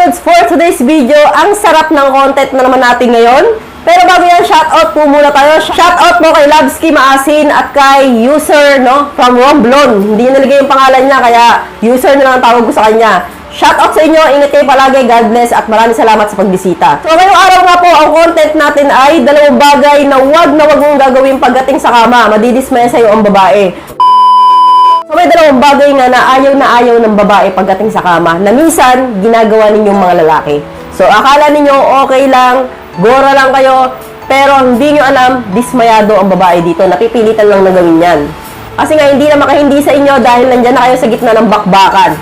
Lods, for today's video, ang sarap ng content na naman natin ngayon. Pero bago yan, shoutout po muna tayo. Shoutout po kay Labski Maasin at kay user, no, from Romblon. Hindi niya nalagay yung pangalan niya, kaya user na lang ang tawag ko sa kanya. Shoutout sa inyo, ingat kayo palagi, God bless, at maraming salamat sa pagbisita. So ngayong araw nga po, ang content natin ay dalawang bagay na wag mong gagawin pagdating sa kama. Madidismaya sa'yo ang babae. So may dalawang bagay nga na ayaw ng babae pagdating sa kama na minsan ginagawa ninyong mga lalaki. So akala ninyo okay lang, gora lang kayo, pero hindi nyo alam, dismayado ang babae dito. Napipilitan lang na gawin yan. Kasi nga hindi na makahindi sa inyo dahil nandyan na kayo sa gitna ng bakbakan.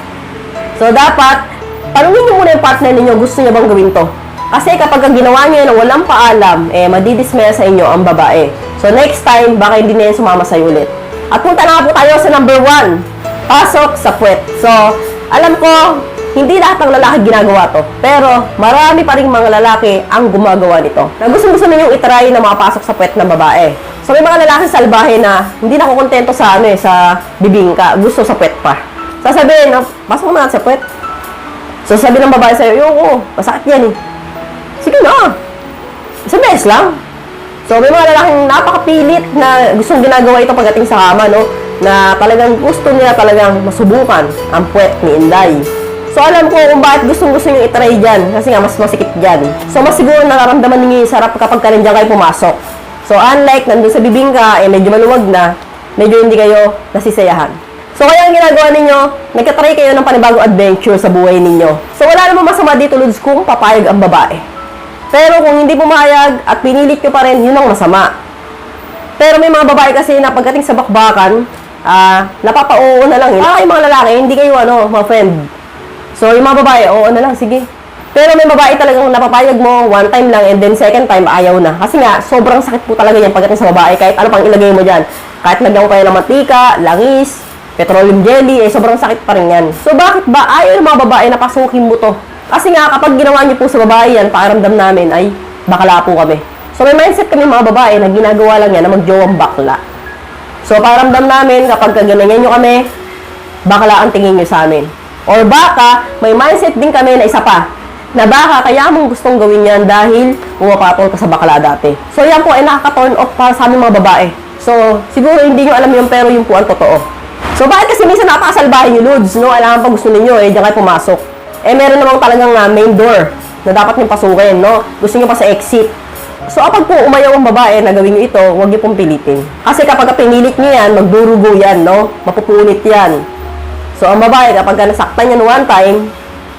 So dapat, tanungin nyo muna yung partner ninyo, gusto niya bang gawin to? Kasi kapag ginawa nyo yan na walang paalam, madidismaya sa inyo ang babae. So next time, baka hindi na yan sumama sa'yo ulit. At punta na po tayo sa number 1, pasok sa puwet. So, alam ko, hindi lahat ng lalaki ginagawa to. Pero, marami pa rin mga lalaki ang gumagawa nito. Na gusto ninyong itry na makapasok sa puwet ng babae. So, may mga lalaki salbahe na hindi nakukontento sa, sa bibingka. Gusto sa puwet pa. Sasabihin, pasok mo na sa puwet. So, sabi ng babae sa'yo, oo, masakit yan eh. Sige na. Isang beses lang. So, may mga lalaking napakapilit na gustong ginagawa ito pagdating sa kama, no? Na talagang gusto nila talagang masubukan ang puwet ni Inday. So, alam ko kung bakit gustong-gusto nyo itry dyan. Kasi nga, mas masikip dyan. So, mas siguro nararamdaman ninyo yung sarap kapag ka rin dyan kayo pumasok. So, unlike nandun sa bibingka, medyo maluwag na, medyo hindi kayo nasisayahan. So, kaya ang ginagawa ninyo, nagkatry kayo ng panibagong adventure sa buhay ninyo. So, wala namang masama dito, Lods, kung papayag ang babae. Pero kung hindi pumayag at pinilit nyo pa rin, yun ang masama. Pero may mga babae kasi na pagdating sa bakbakan, napapa-oo na lang. Para kayong mga lalaki, hindi kayo mga friend. So yung mga babae, oo na lang, sige. Pero may babae talagang napapayag mo, one time lang, and then second time, ayaw na. Kasi nga, sobrang sakit po talaga yan pagdating sa babae, kahit ano pang ilagay mo dyan. Kahit lagyan ko kayo ng mantika, langis, petroleum jelly, sobrang sakit pa rin yan. So bakit ba ayaw ng mga babae na pasukin mo to? Kasi nga, kapag ginawa niyo po sa babae yan, pakiramdam namin ay bakla po kami. So, may mindset kami mga babae na ginagawa lang yan na magjowang bakla. So, pakiramdam namin, kapag ganyan nyo kami, bakla ang tingin nyo sa amin. Or baka, may mindset din kami na isa pa, na baka kaya mong gustong gawin yan dahil pumapatol ka sa bakla dati. So, yan po ay nakaka-turn off para sa aming mga babae. So, siguro hindi nyo alam yun, pero yun po ang totoo. So, bakit kasi minsan napakasalbahin nyo, Lods, no? Alam pa gusto ninyo, diyan kayo pumasok. Meron namang talagang main door na dapat niyong pasukin, no? Gusto niyo pa sa exit. So, kapag po umayaw ang babae na gawin niyo ito, huwag niyo pong pilitin. Kasi kapag pinilit niyo yan, magdurugo yan, no? Mapupunit yan. So, ang babae, kapag nasaktan yan one time,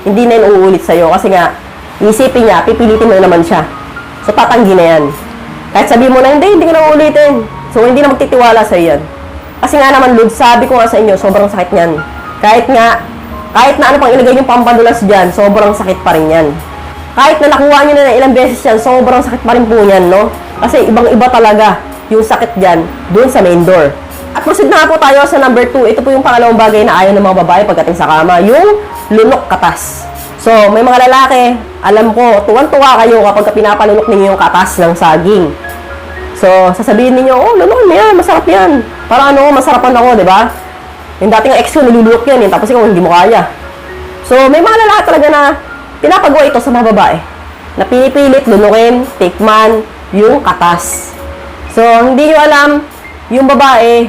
hindi na yun uulit sa'yo. Kasi nga, isipin niya, pipilitin mo na naman siya. So, tatanggi na yan. Kahit sabihin mo na, hindi ko na uulitin. So, hindi na magtitiwala sa'yo yan. Kasi nga naman, Lud, sabi ko nga sa inyo, sobrang sakit niyan. Kahit na ano pang ilagay yung pampadulas dyan, sobrang sakit pa rin yan. Kahit na nakuha nyo na ilang beses yan, sobrang sakit pa rin po yan, no? Kasi ibang-iba talaga yung sakit dyan, dun sa main door. At proceed na po tayo sa number 2. Ito po yung pangalawang bagay na ayaw ng mga babae pagdating sa kama, yung lunok katas. So, may mga lalaki, alam ko, tuwan-tuwa kayo kapag pinapalunok ninyo yung katas ng saging. So, sasabihin ninyo, lunok na yan, masarap yan. Para masarapan ako, di ba? Yung dating ex ko, nilulunok yan, tapos ikaw hindi mo kaya. So, may mga lalaki talaga na pinapagawa ito sa mga babae. Na pinipilit, lunukin, tikman, yung katas. So, hindi nyo alam, yung babae,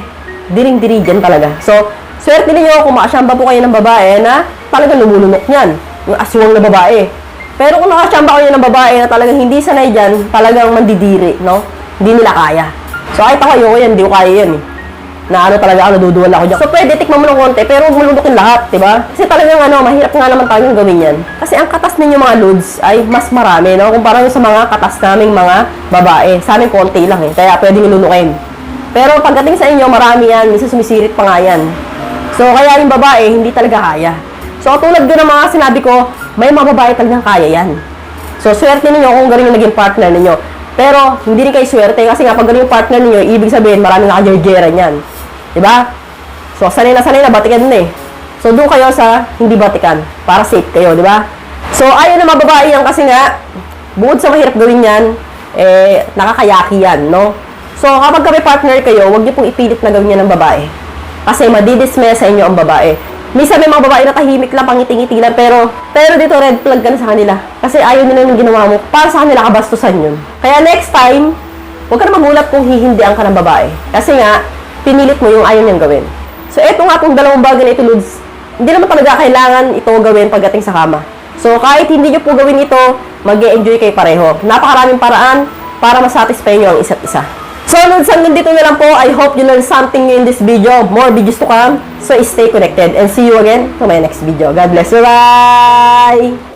diring-diri dyan talaga. So, swerte ninyo kung makasyamba po kayo ng babae na talagang lumulunok niyan. Yung aswang na babae. Pero kung nakasyamba kayo ng babae na talagang hindi sanay dyan, talagang mandidiri, no? Hindi nila kaya. So, kahit ako ayoko yan, hindi ko kaya yan eh. Na talaga duduwal ako dyan. So, pwede tikman mo ng konti, pero huwag mo lunukin lahat, diba? Kasi talagang mahirap nga naman tayong gawin yan. Kasi ang katas ninyo mga Lods ay mas marami, no? Kumpara sa mga katas naming mga babae. Sa amin, konti lang eh. Kaya pwede nilunukin. Pero pagdating sa inyo, marami yan. Minsan sumisirit pa nga yan. So, kaya yung babae, hindi talaga kaya. So, tulad din ng mga sinabi ko, may mga babae talagang kaya yan. So, swerte ninyo kung galing yung naging partner ninyo. Pero, hindi rin kayo swerte kasi nga pag galing yung partner ninyo, ibig sabihin, maraming nakajerjeran yan. Diba? So, sanay na, batikan na eh. So, doon kayo sa hindi batikan para safe kayo, diba? So, ayaw na mga babae yan kasi nga, bukod sa mahirap gawin yan, nakakayaki yan, no? So, kapag kami partner kayo, huwag niyo pong ipilit na gawin yan ng babae. Kasi madidismaya sa inyo ang babae. Minsan may mga babae na tahimik lang, pangiti-ngiti lang, pero dito red flag ka na sa kanila. Kasi ayaw nila yung ginawa mo. Para sa kanila, kabastusan yun. Kaya next time, huwag ka na magulat kung hihindihan ka ng babae. Kasi nga, pinilit mo yung ayaw niyang gawin. So, eto nga itong dalawang bagay na ito, Lods, hindi naman talaga kailangan ito gawin pagdating sa kama. So, kahit hindi nyo po gawin ito, mag-e-enjoy kayo pareho. Napakaraming paraan para masatisfy nyo ang isa't isa. So, Lods, hanggang dito na lang po. I hope you learned something new in this video. More videos to come. So, stay connected and see you again to my next video. God bless. Bye-bye!